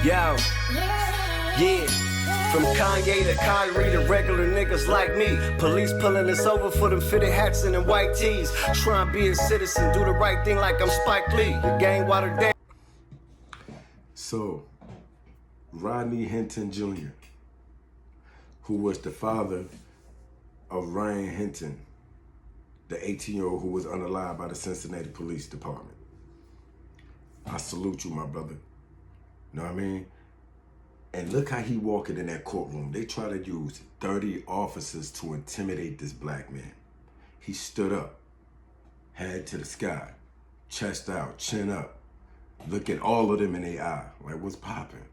Yo, yeah. From Kanye to Kyrie to regular niggas like me. Police pulling us over for them fitted hats and them white tees. Try and be a citizen, do the right thing like I'm Spike Lee. The game watered down. So, Rodney Hinton Jr., who was the father of Ryan Hinton, the 18-year-old who was unalived by the Cincinnati Police Department. I salute you, my brother. Know what I mean? And look how he walking in that courtroom. They try to use 30 officers to intimidate this black man. He stood up, head to the sky, chest out, chin up, look at all of them in their eye, like what's popping?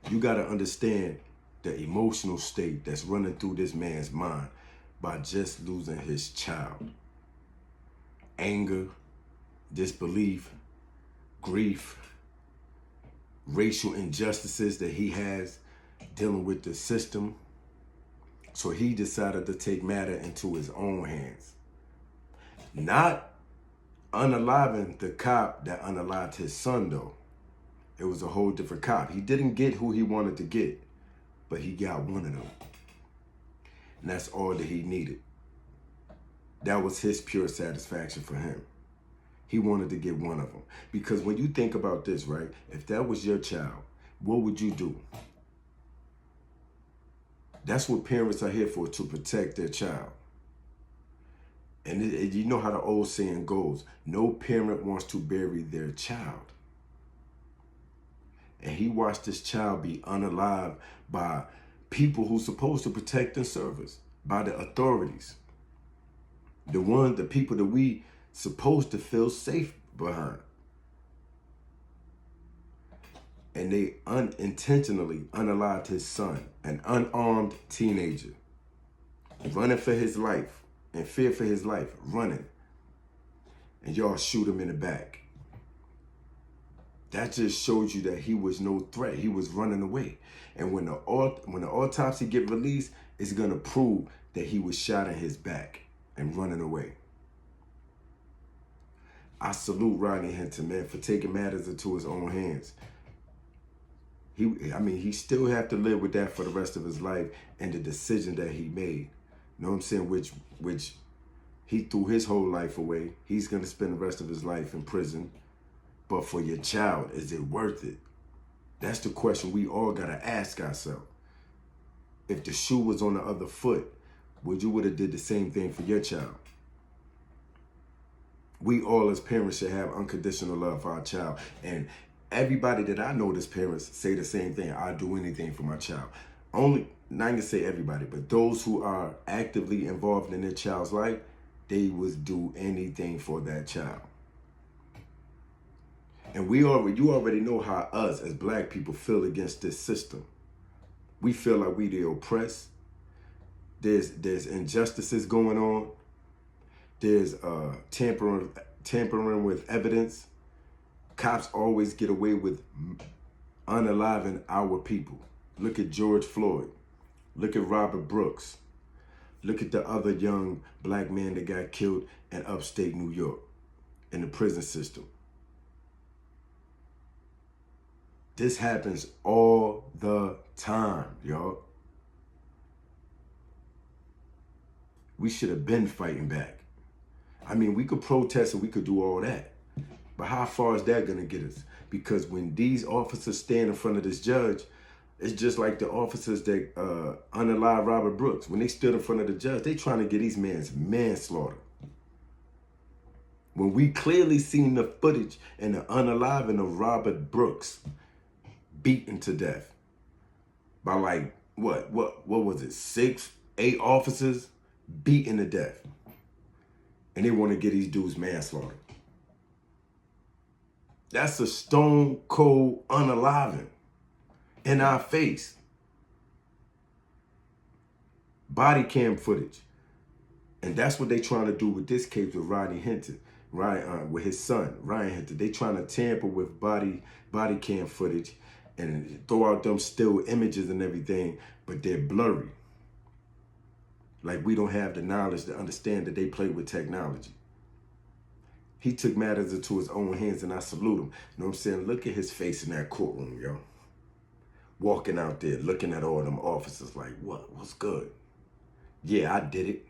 You gotta understand the emotional state that's running through this man's mind by just losing his child. Anger, disbelief, grief, racial injustices that he has dealing with the system. So he decided to take matter into his own hands. Not unaliving the cop that unalived his son though. It was a whole different cop. He didn't get who he wanted to get, but he got one of them. And that's all that he needed. That was his pure satisfaction for him. He wanted to get one of them. Because when you think about this, right? If that was your child, what would you do? That's what parents are here for, to protect their child. And you know how the old saying goes, no parent wants to bury their child. And he watched this child be unalived by people who's supposed to protect and serve us, by the authorities. The people that we supposed to feel safe behind. And they unintentionally unalived his son, an unarmed teenager, running for his life, in fear for his life, running. And y'all shoot him in the back. That just showed you that he was no threat. He was running away. And when the autopsy get released, it's gonna prove that he was shot in his back and running away. I salute Rodney Hinton, man, for taking matters into his own hands. He still have to live with that for the rest of his life and the decision that he made. You know what I'm saying? Which he threw his whole life away. He's gonna spend the rest of his life in prison. But for your child, is it worth it? That's the question we all gotta ask ourselves. If the shoe was on the other foot, would you have did the same thing for your child? We all as parents should have unconditional love for our child. And everybody that I know as parents say the same thing. I'll do anything for my child. Not gonna say everybody, but those who are actively involved in their child's life, they would do anything for that child. And you already know how us as black people feel against this system. We feel like we the oppressed. There's injustices going on. There's tampering with evidence. Cops always get away with unaliving our people. Look at George Floyd. Look at Robert Brooks. Look at the other young black man that got killed in upstate New York in the prison system. This happens all the time, y'all. We should have been fighting back. We could protest and we could do all that. But how far is that gonna get us? Because when these officers stand in front of this judge, it's just like the officers that unalived Robert Brooks. When they stood in front of the judge, they trying to get these men's manslaughter. When we clearly seen the footage and the unaliving of Robert Brooks beaten to death by like, what was it, 6, 8 officers beaten to death. And they want to get these dudes manslaughter. That's a stone cold unaliving in our face. Body cam footage. And that's what they trying to do with this case with Rodney Hinton, with his son, Ryan Hinton. They trying to tamper with body cam footage and throw out them still images and everything, but they're blurry. Like we don't have the knowledge to understand that they play with technology. He took matters into his own hands, and I salute him. You know what I'm saying? Look at his face in that courtroom, yo. Walking out there, looking at all them officers like, what? What's good? Yeah, I did it.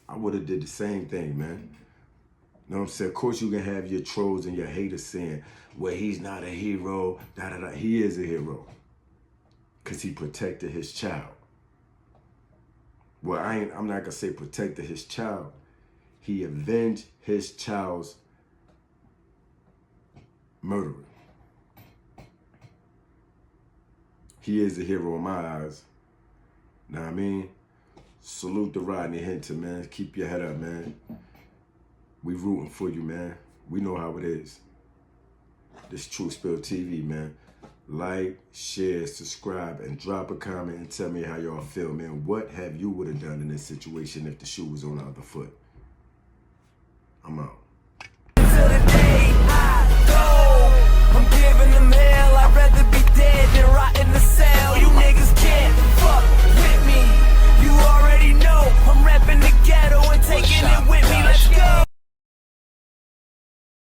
I would have did the same thing, man. You know what I'm saying? Of course you can have your trolls and your haters saying, well, he's not a hero, da-da-da. He is a hero. Because he protected his child. Well, I'm not gonna say protected his child. He avenged his child's murderer. He is a hero in my eyes. Know what I mean? Salute to Rodney Hinton, man. Keep your head up, man. We rooting for you, man. We know how it is. This Truth Spill TV, man. Like, share, subscribe, and drop a comment and tell me how y'all feel, man. What have you would have done in this situation if the shoe was on the other foot?